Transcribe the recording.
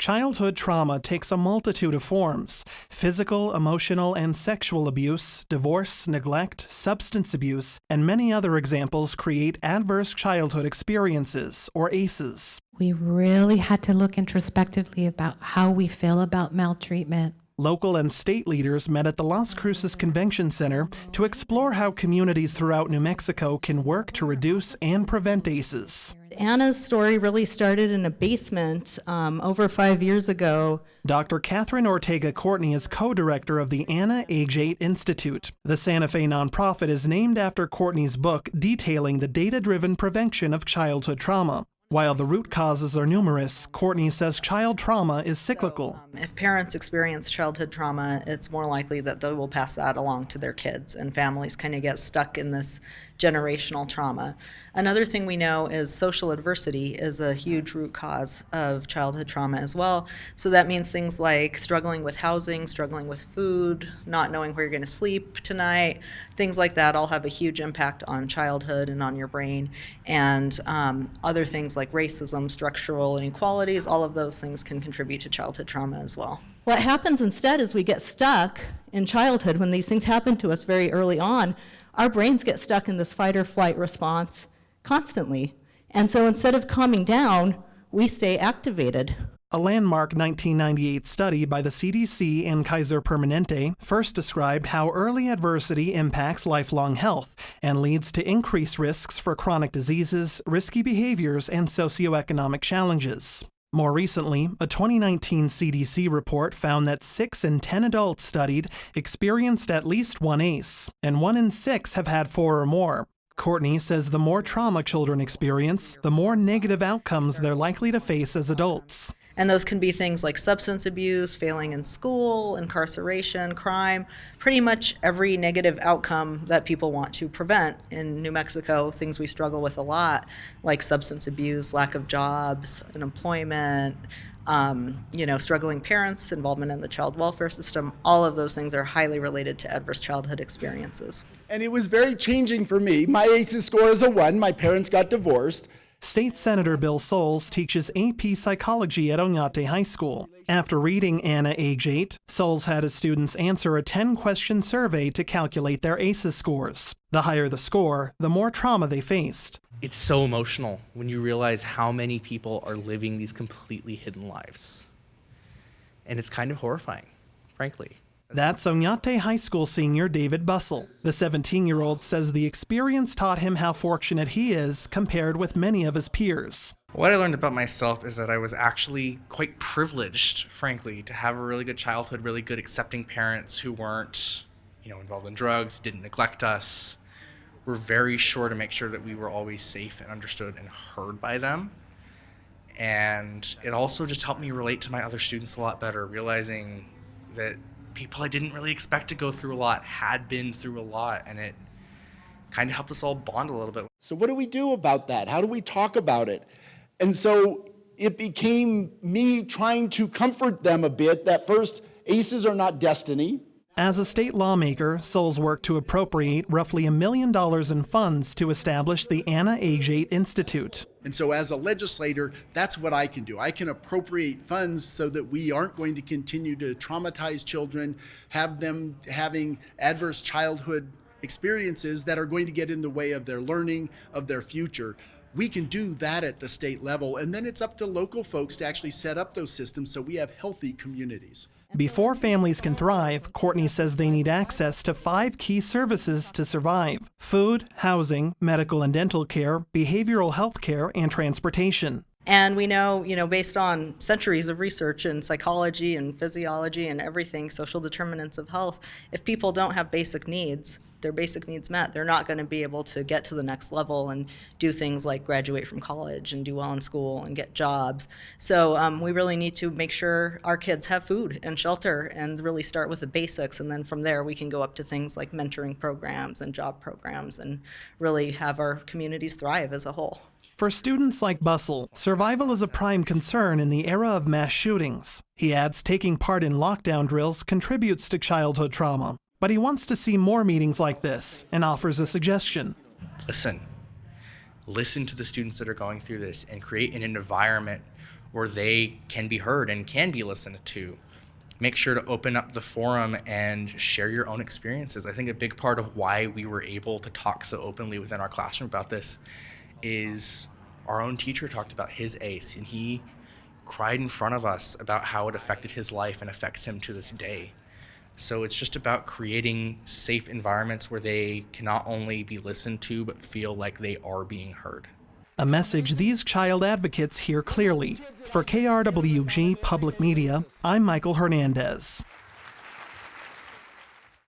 Childhood trauma takes a multitude of forms: physical, emotional, and sexual abuse, divorce, neglect, substance abuse, and many other examples create adverse childhood experiences, or ACEs. We really had to look introspectively about how we feel about maltreatment. Local and state leaders met at the Las Cruces Convention Center to explore how communities throughout New Mexico can work to reduce and prevent ACEs. Anna's story really started in a basement over 5 years ago. Dr. Catherine Ortega Courtney is co-director of the Anna Age 8 Institute. The Santa Fe nonprofit is named after Courtney's book detailing the data-driven prevention of childhood trauma. While the root causes are numerous, Courtney says child trauma is cyclical. If parents experience childhood trauma, it's more likely that they will pass that along to their kids, and families kind of get stuck in this generational trauma. Another thing we know is social adversity is a huge root cause of childhood trauma as well. So that means things like struggling with housing, struggling with food, not knowing where you're going to sleep tonight. Things like that all have a huge impact on childhood and on your brain. And other things like racism, structural inequalities, all of those things can contribute to childhood trauma as well. What happens instead is we get stuck in childhood when these things happen to us very early on. Our brains get stuck in this fight or flight response constantly. And so instead of calming down, we stay activated. A landmark 1998 study by the CDC and Kaiser Permanente first described how early adversity impacts lifelong health and leads to increased risks for chronic diseases, risky behaviors, and socioeconomic challenges. More recently, a 2019 CDC report found that 6 in 10 adults studied experienced at least one ACE, and 1 in 6 have had 4 or more. Courtney says the more trauma children experience, the more negative outcomes they're likely to face as adults. And those can be things like substance abuse, failing in school, incarceration, crime, pretty much every negative outcome that people want to prevent in New Mexico, things we struggle with a lot, like substance abuse, lack of jobs, unemployment, struggling parents, involvement in the child welfare system. All of those things are highly related to adverse childhood experiences. And it was very changing for me. My ACEs score is a 1. My parents got divorced. State Senator Bill Soles teaches AP Psychology at Oñate High School. After reading Anna Age 8, Soles had his students answer a 10-question survey to calculate their ACEs scores. The higher the score, the more trauma they faced. It's so emotional when you realize how many people are living these completely hidden lives. And it's kind of horrifying, frankly. That's Oñate High School senior David Bussell. The 17-year-old says the experience taught him how fortunate he is compared with many of his peers. What I learned about myself is that I was actually quite privileged, frankly, to have a really good childhood, really good accepting parents who weren't, involved in drugs, didn't neglect us, were very sure to make sure that we were always safe and understood and heard by them. And it also just helped me relate to my other students a lot better, realizing that people I didn't really expect to go through a lot had been through a lot, and it kind of helped us all bond a little bit. So what do we do about that? How do we talk about it? And so it became me trying to comfort them a bit that first, ACEs are not destiny. As a state lawmaker, Soles worked to appropriate roughly $1 million in funds to establish the Anna Age 8 Institute. And so as a legislator, that's what I can do. I can appropriate funds so that we aren't going to continue to traumatize children, have them having adverse childhood experiences that are going to get in the way of their learning, of their future. We can do that at the state level, and then it's up to local folks to actually set up those systems so we have healthy communities. Before families can thrive, Courtney says they need access to 5 key services to survive: food, housing, medical and dental care, behavioral health care, and transportation. And we know, based on centuries of research in psychology and physiology and everything, social determinants of health, if people don't have basic needs, their basic needs met, they're not going to be able to get to the next level and do things like graduate from college and do well in school and get jobs. So we really need to make sure our kids have food and shelter and really start with the basics. And then from there, we can go up to things like mentoring programs and job programs and really have our communities thrive as a whole. For students like Bussell, survival is a prime concern in the era of mass shootings. He adds taking part in lockdown drills contributes to childhood trauma. But he wants to see more meetings like this and offers a suggestion. Listen to the students that are going through this and create an environment where they can be heard and can be listened to. Make sure to open up the forum and share your own experiences. I think a big part of why we were able to talk so openly within our classroom about this is our own teacher talked about his ACE, and he cried in front of us about how it affected his life and affects him to this day. So it's just about creating safe environments where they can not only be listened to, but feel like they are being heard. A message these child advocates hear clearly. For KRWG Public Media, I'm Michael Hernandez.